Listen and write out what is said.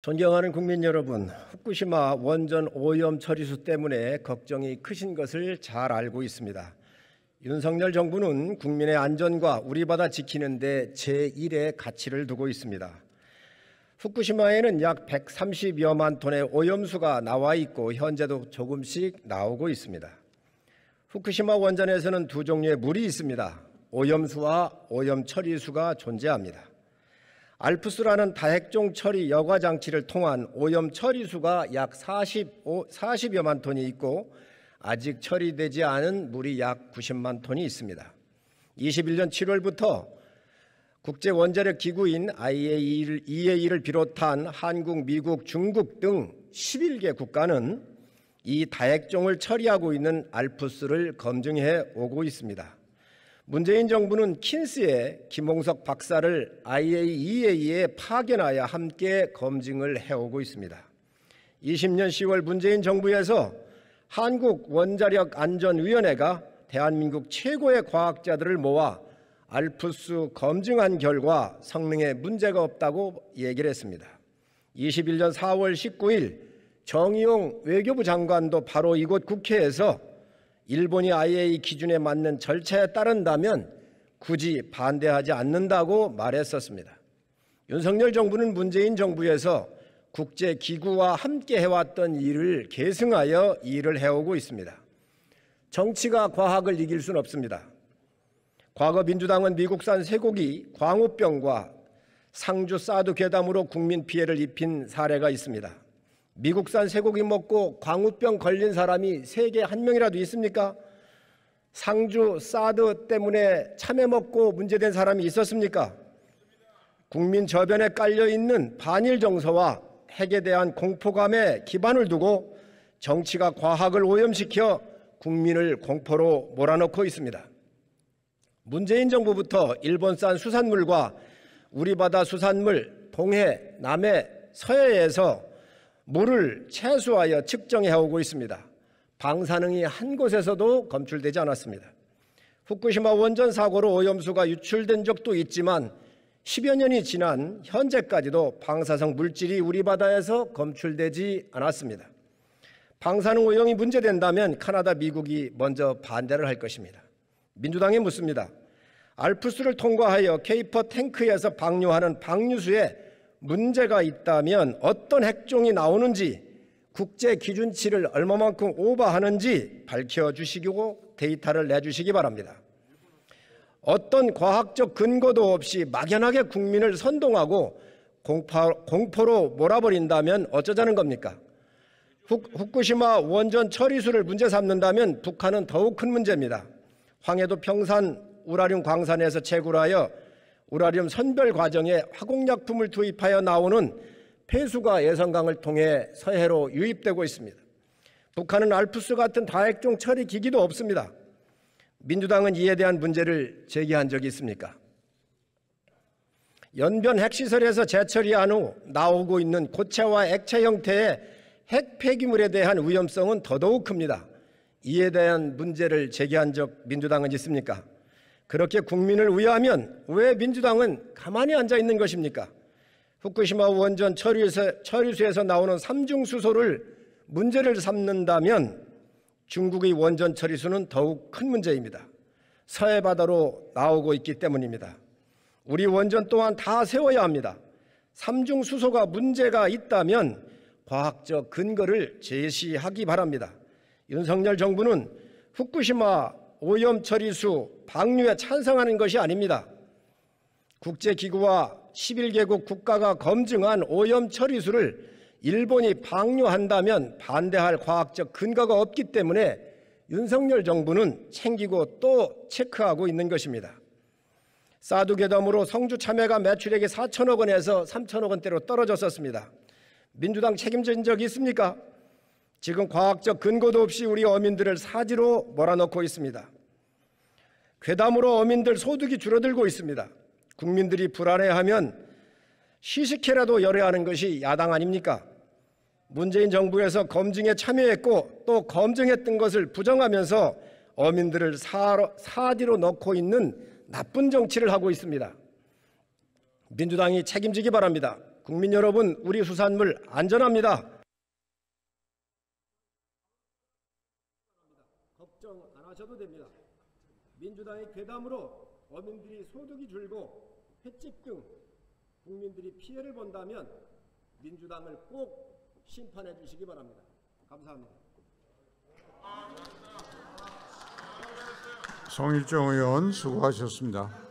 존경하는 국민 여러분, 후쿠시마 원전 오염 처리수 때문에 걱정이 크신 것을 잘 알고 있습니다. 윤석열 정부는 국민의 안전과 우리 바다 지키는 데 제1의 가치를 두고 있습니다. 후쿠시마에는 약 130여만 톤의 오염수가 나와 있고 현재도 조금씩 나오고 있습니다. 후쿠시마 원전에서는 두 종류의 물이 있습니다. 오염수와 오염 처리수가 존재합니다. 알프스라는 다핵종 처리 여과 장치를 통한 오염 처리수가 약 40여만 톤이 있고 아직 처리되지 않은 물이 약 90만 톤이 있습니다. 21년 7월부터 국제원자력 기구인 IAEA를 비롯한 한국, 미국, 중국 등 11개 국가는 이 다핵종을 처리하고 있는 알프스를 검증해 오고 있습니다. 문재인 정부는 킨스의 김홍석 박사를 IAEA에 파견하여 함께 검증을 해오고 있습니다. 20년 10월 문재인 정부에서 한국원자력안전위원회가 대한민국 최고의 과학자들을 모아 알프스 검증한 결과 성능에 문제가 없다고 얘기를 했습니다. 21년 4월 19일 정의용 외교부 장관도 바로 이곳 국회에서 일본이 IAEA 기준에 맞는 절차에 따른다면 굳이 반대하지 않는다고 말했었습니다. 윤석열 정부는 문재인 정부에서 국제기구와 함께 해왔던 일을 계승하여 일을 해오고 있습니다. 정치가 과학을 이길 수는 없습니다. 과거 민주당은 미국산 쇠고기, 광우병과 상주 사드 괴담으로 국민 피해를 입힌 사례가 있습니다. 미국산 쇠고기 먹고 광우병 걸린 사람이 세계에 한 명이라도 있습니까? 상주 사드 때문에 참외 먹고 문제된 사람이 있었습니까? 국민 저변에 깔려있는 반일 정서와 핵에 대한 공포감에 기반을 두고 정치가 과학을 오염시켜 국민을 공포로 몰아넣고 있습니다. 문재인 정부부터 일본산 수산물과 우리 바다 수산물 동해, 남해, 서해에서 물을 채수하여 측정해 오고 있습니다. 방사능이 한 곳에서도 검출되지 않았습니다. 후쿠시마 원전 사고로 오염수가 유출된 적도 있지만 10여 년이 지난 현재까지도 방사성 물질이 우리 바다에서 검출되지 않았습니다. 방사능 오염이 문제된다면 카나다, 미국이 먼저 반대를 할 것입니다. 민주당에 묻습니다. 알프스를 통과하여 케이퍼 탱크에서 방류하는 방류수에 문제가 있다면 어떤 핵종이 나오는지 국제 기준치를 얼마만큼 오버하는지 밝혀주시고 데이터를 내주시기 바랍니다. 어떤 과학적 근거도 없이 막연하게 국민을 선동하고 공포로 몰아버린다면 어쩌자는 겁니까? 후쿠시마 원전 처리수를 문제 삼는다면 북한은 더욱 큰 문제입니다. 황해도 평산 우라늄 광산에서 채굴하여 우라늄 선별 과정에 화공약품을 투입하여 나오는 폐수가 예선강을 통해 서해로 유입되고 있습니다. 북한은 알프스 같은 다핵종 처리 기기도 없습니다. 민주당은 이에 대한 문제를 제기한 적이 있습니까? 연변 핵시설에서 재처리한 후 나오고 있는 고체와 액체 형태의 핵 폐기물에 대한 위험성은 더더욱 큽니다. 이에 대한 문제를 제기한 적 민주당은 있습니까? 그렇게 국민을 위하면 왜 민주당은 가만히 앉아 있는 것입니까? 후쿠시마 원전 처리수에서 나오는 삼중수소를 문제를 삼는다면 중국의 원전 처리수는 더욱 큰 문제입니다. 서해 바다로 나오고 있기 때문입니다. 우리 원전 또한 다 세워야 합니다. 삼중수소가 문제가 있다면 과학적 근거를 제시하기 바랍니다. 윤석열 정부는 후쿠시마 오염 처리수 방류에 찬성하는 것이 아닙니다. 국제기구와 11개국 국가가 검증한 오염 처리수를 일본이 방류한다면 반대할 과학적 근거가 없기 때문에 윤석열 정부는 챙기고 또 체크하고 있는 것입니다. 사드 괴담으로 성주 참외가 매출액이 4천억 원에서 3천억 원대로 떨어졌었습니다. 민주당 책임진 적이 있습니까? 지금 과학적 근거도 없이 우리 어민들을 사지로 몰아넣고 있습니다. 괴담으로 어민들 소득이 줄어들고 있습니다. 국민들이 불안해하면 시식회라도 열어야 하는 것이 야당 아닙니까? 문재인 정부에서 검증에 참여했고 또 검증했던 것을 부정하면서 어민들을 사지로 넣고 있는 나쁜 정치를 하고 있습니다. 민주당이 책임지기 바랍니다. 국민 여러분, 우리 수산물 안전합니다. 걱정 안 하셔도 됩니다. 민주당의 괴담으로 어민들이 소득이 줄고 횟집 등 국민들이 피해를 본다면 민주당을 꼭 심판해 주시기 바랍니다. 감사합니다. 송일정 의원 수고하셨습니다.